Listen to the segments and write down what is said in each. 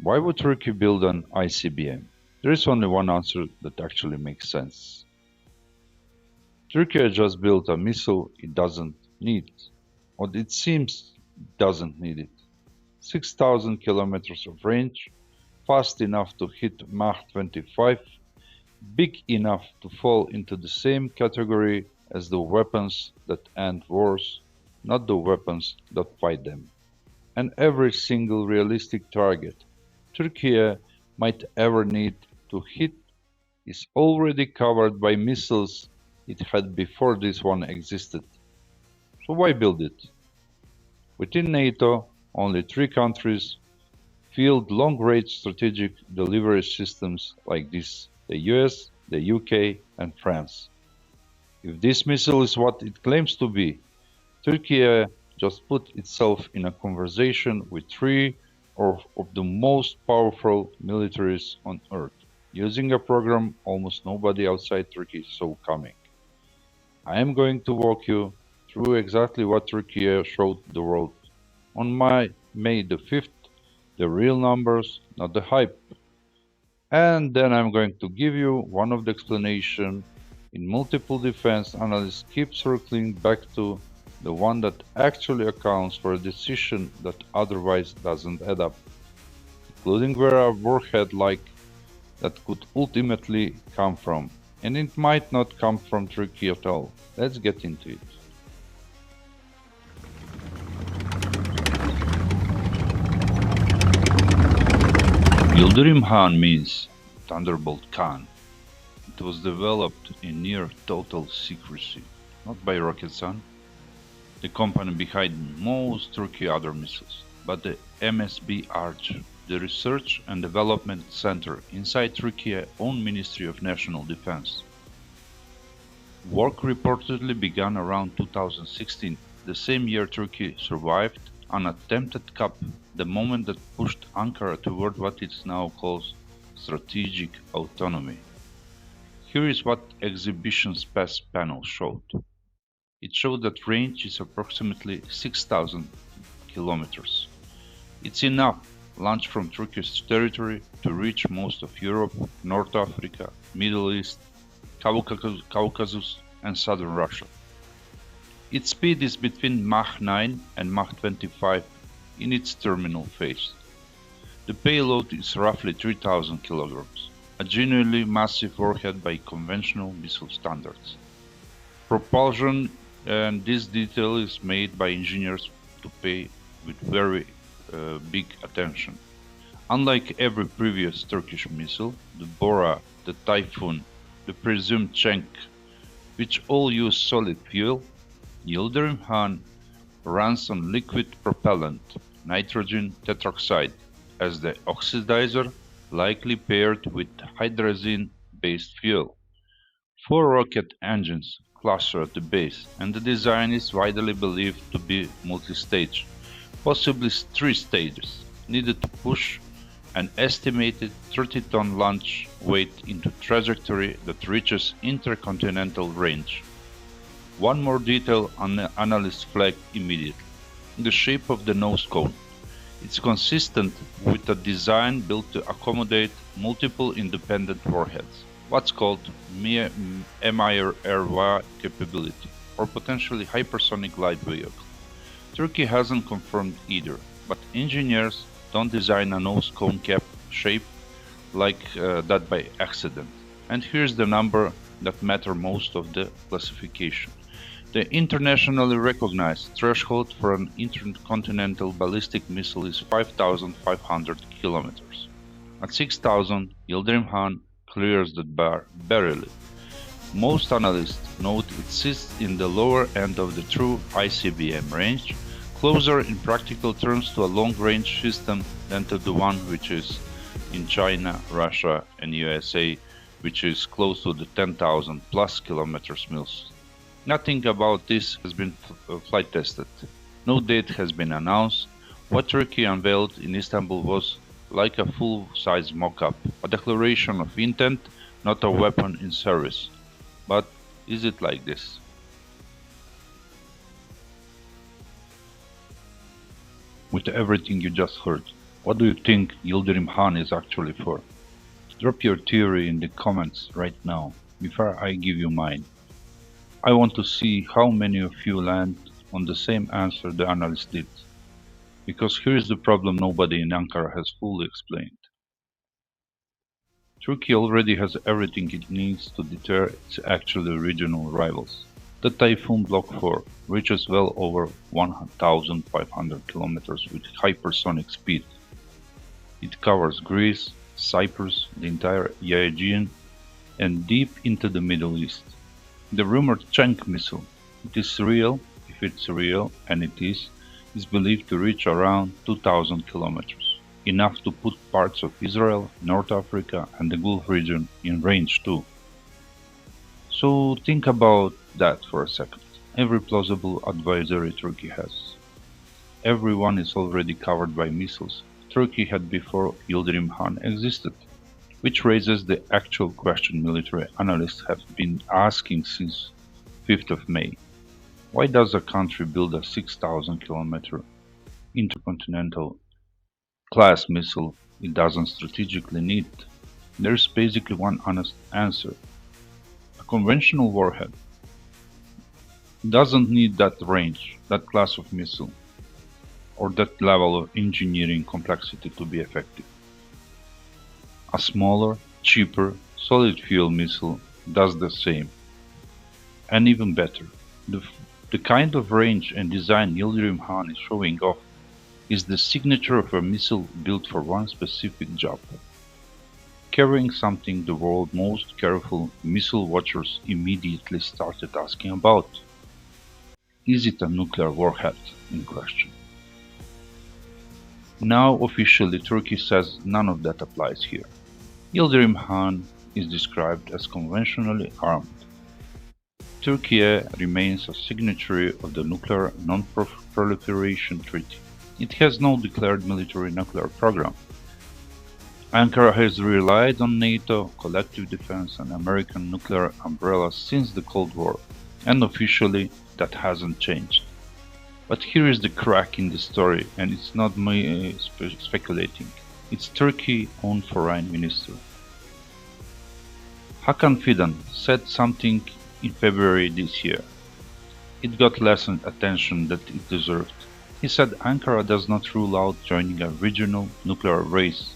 Why would Turkey build an ICBM? There is only one answer that actually makes sense. Turkey just built a missile it doesn't need, or it seems it doesn't need it. 6,000 kilometers of range, fast enough to hit Mach 25, big enough to fall into the same category as the weapons that end wars, not the weapons that fight them. And every single realistic target Turkey might ever need to hit is already covered by missiles it had before this one existed. So why build it? Within NATO, only 3 countries field long-range strategic delivery systems like this: the US, the UK, and France. If this missile is what it claims to be, Turkey just put itself in a conversation with 3 of the most powerful militaries on Earth, using a program almost nobody outside Turkey saw coming. I am going to walk you through exactly what Turkey showed the world on May the 5th, the real numbers, not the hype. And then I'm going to give you one of the explanation in multiple defense analysts keep circling back to, the one that actually accounts for a decision that otherwise doesn't add up, including where a warhead like that could ultimately come from. And it might not come from Turkey at all. Let's get into it. YILDIRIMHAN means Thunderbolt Khan. It was developed in near total secrecy, not by Roketsan, the company behind most Turkey other missiles, but the MSB-ARC, the Research and Development Center inside Turkey's own Ministry of National Defense. Work reportedly began around 2016, the same year Turkey survived an attempted coup, the moment that pushed Ankara toward what it now calls strategic autonomy. Here is what exhibition space panel showed. It showed that range is approximately 6,000 kilometers. It's enough launched from Turkish territory to reach most of Europe, North Africa, Middle East, Caucasus, and southern Russia. Its speed is between Mach 9 and Mach 25 in its terminal phase. The payload is roughly 3,000 kilograms, a genuinely massive warhead by conventional missile standards. Propulsion, and this detail is made by engineers to pay with very big attention. Unlike every previous Turkish missile, the Bora, the Typhoon, the presumed Cenk, which all use solid fuel, YILDIRIMHAN runs on liquid propellant, nitrogen tetroxide, as the oxidizer, likely paired with hydrazine-based fuel. 4 rocket engines cluster at the base, and the design is widely believed to be multi-stage, possibly 3 stages, needed to push an estimated 30-ton launch weight into trajectory that reaches intercontinental range. One more detail analysts flagged immediately: the shape of the nose cone. It's consistent with a design built to accommodate multiple independent warheads, what's called MIRV capability, or potentially hypersonic light vehicle. Turkey hasn't confirmed either, but engineers don't design a nose cone cap shape like that by accident. And here's the number that matter most of the classification. The internationally recognized threshold for an intercontinental ballistic missile is 5,500 kilometers. At 6,000, YILDIRIMHAN clears that bar barely. Most analysts note it sits in the lower end of the true ICBM range, closer in practical terms to a long-range system than to the one which is in China, Russia, and USA, which is close to the 10,000 plus kilometers missiles. Nothing about this has been flight tested. No date has been announced. What Turkey unveiled in Istanbul was like a full-size mock-up, a declaration of intent, not a weapon in service. But is it like this? With everything you just heard, What do you think Yildirimhan is actually for? Drop your theory in the comments right now, before I give you mine. I want to see how many of you land on the same answer the analyst did. Because here's the problem nobody in Ankara has fully explained. Turkey already has everything it needs to deter its actual regional rivals. The Typhoon Block 4 reaches well over 1,500 kilometers with hypersonic speed. It covers Greece, Cyprus, the entire Aegean, and deep into the Middle East. The rumored Cenk missile, it is real, if it's real, and it is believed to reach around 2,000 kilometers, enough to put parts of Israel, North Africa, and the Gulf region in range too. So think about that for a second. Every plausible advisory Turkey has. Everyone is already covered by missiles Turkey had before Yildirimhan existed, which raises the actual question military analysts have been asking since 5th of May. Why does a country build a 6,000-kilometer intercontinental-class missile it doesn't strategically need? There's basically one honest answer. A conventional warhead doesn't need that range, that class of missile, or that level of engineering complexity to be effective. A smaller, cheaper, solid-fuel missile does the same, and even better. The kind of range and design Yildirimhan is showing off is the signature of a missile built for one specific job. Carrying something the world's most careful missile watchers immediately started asking about. Is it a nuclear warhead in question? Now officially Turkey says none of that applies here. Yildirimhan is described as conventionally armed. Turkey remains a signatory of the Nuclear Non-Proliferation Treaty. It has no declared military nuclear program. Ankara has relied on NATO, collective defense, and American nuclear umbrellas since the Cold War, and officially that hasn't changed. But here is the crack in the story, and it's not me speculating. It's Turkey's own foreign minister. Hakan Fidan said something in February this year. It got less attention than it deserved. He said Ankara does not rule out joining a regional nuclear race,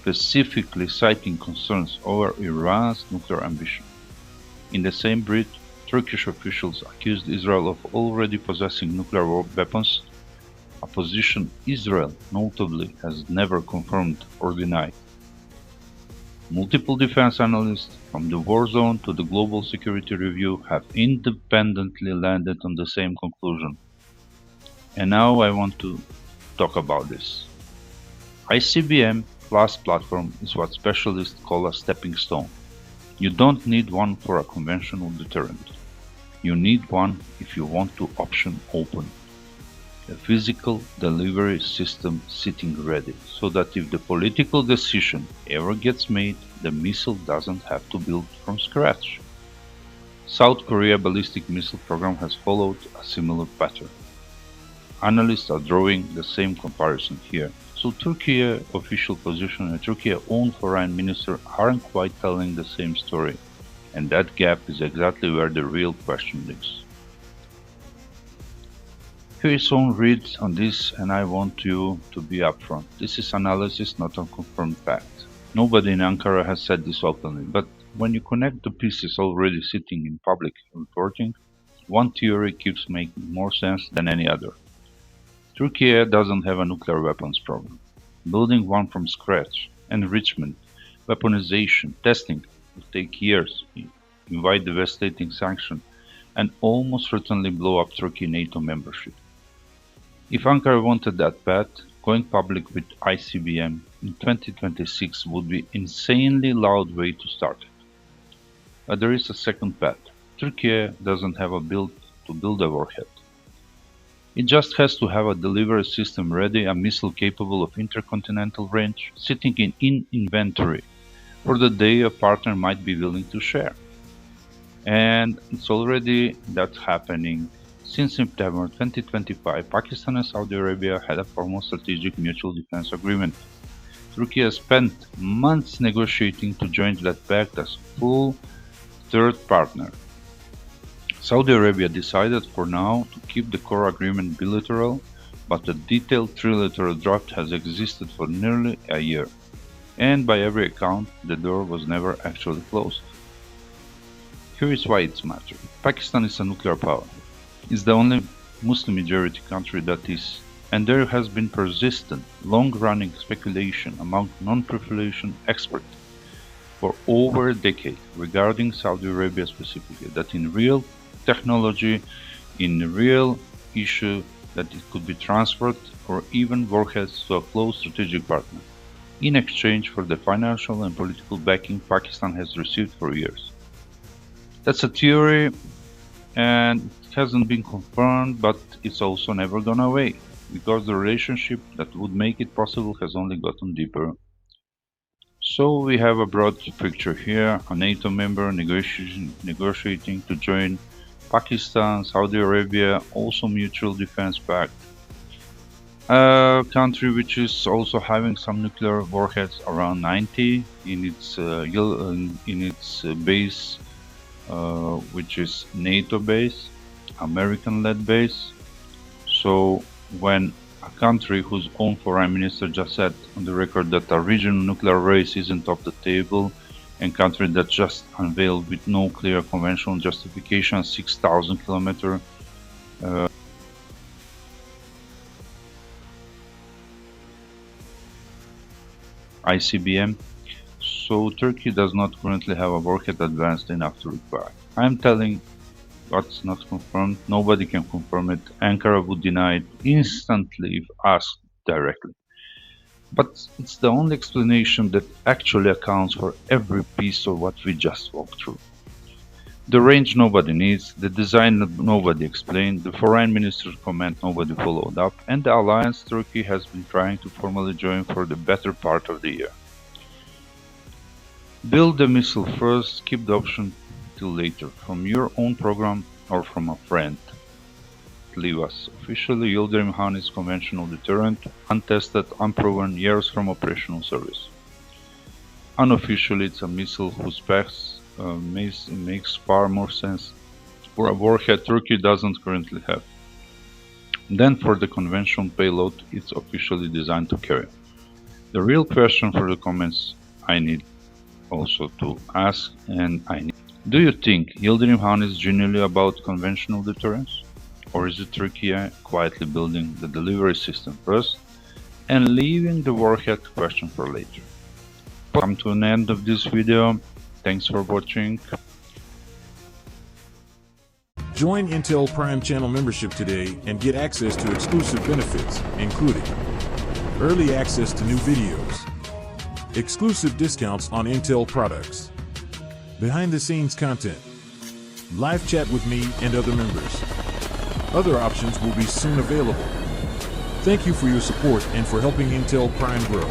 specifically citing concerns over Iran's nuclear ambition. In the same breath, Turkish officials accused Israel of already possessing nuclear weapons, a position Israel notably has never confirmed or denied. Multiple defense analysts, from the war zone to the Global Security Review, have independently landed on the same conclusion. And now I want to talk about this. ICBM class platform is what specialists call a stepping stone. You don't need one for a conventional deterrent. You need one if you want to option open. A physical delivery system sitting ready, so that if the political decision ever gets made, the missile doesn't have to build from scratch. South Korea ballistic missile program has followed a similar pattern. Analysts are drawing the same comparison here. So Turkey official position and Turkey own foreign minister aren't quite telling the same story. And that gap is exactly where the real question lives. Here is some read on this, and I want you to be upfront. This is analysis, not a confirmed fact. Nobody in Ankara has said this openly, but when you connect the pieces already sitting in public reporting, one theory keeps making more sense than any other. Turkey doesn't have a nuclear weapons program. Building one from scratch, enrichment, weaponization, testing will take years, invite devastating sanctions, and almost certainly blow up Turkey NATO membership. If Ankara wanted that path, going public with ICBM in 2026 would be an insanely loud way to start it. But there is a second path. Turkey doesn't have a build to build a warhead. It just has to have a delivery system ready, a missile capable of intercontinental range, sitting in inventory for the day a partner might be willing to share. And it's already that happening Since September 2025, Pakistan and Saudi Arabia had a formal strategic mutual defense agreement. Turkey has spent months negotiating to join that pact as full third partner. Saudi Arabia decided for now to keep the core agreement bilateral, but a detailed trilateral draft has existed for nearly a year, and by every account, the door was never actually closed. Here is why it matters. Pakistan is a nuclear power. It's the only Muslim-majority country that is, and there has been persistent, long-running speculation among non-proliferation experts for over a decade regarding Saudi Arabia specifically, that in real technology, in real issue, that it could be transferred or even warheads to a close strategic partner, in exchange for the financial and political backing Pakistan has received for years. That's a theory, and it hasn't been confirmed, but it's also never gone away, because the relationship that would make it possible has only gotten deeper. So we have a broad picture here: a NATO member negotiating to join Pakistan, Saudi Arabia, also mutual defense pact. A country which is also having some nuclear warheads, around 90 in its base, which is NATO base, American-led base. So when a country whose own foreign minister just said on the record that a regional nuclear race isn't off the table, and country that just unveiled with no clear conventional justification 6,000 kilometer ICBM, so Turkey does not currently have a warhead advanced enough to require. I'm telling what's not confirmed, nobody can confirm it. Ankara would deny it instantly if asked directly. But it's the only explanation that actually accounts for every piece of what we just walked through. The range nobody needs, the design that nobody explained, the foreign minister's comment nobody followed up, and the alliance Turkey has been trying to formally join for the better part of the year. Build the missile first, keep the option till later, from your own program or from a friend. Leave us. Officially, YILDIRIMHAN is conventional deterrent, untested, unproven, years from operational service. Unofficially, it's a missile whose specs makes far more sense for a warhead Turkey doesn't currently have than for the conventional payload it's officially designed to carry. The real question for the comments I need also to ask, do you think YILDIRIMHAN is genuinely about conventional deterrence? Or is it Turkey quietly building the delivery system first and leaving the warhead question for later? Come to an end of this video. Thanks for watching. Join Intel Prime channel membership today and get access to exclusive benefits, including early access to new videos, exclusive discounts on Intel products, behind-the-scenes content, live chat with me and other members. Other options will be soon available. Thank you for your support and for helping Intel Prime grow.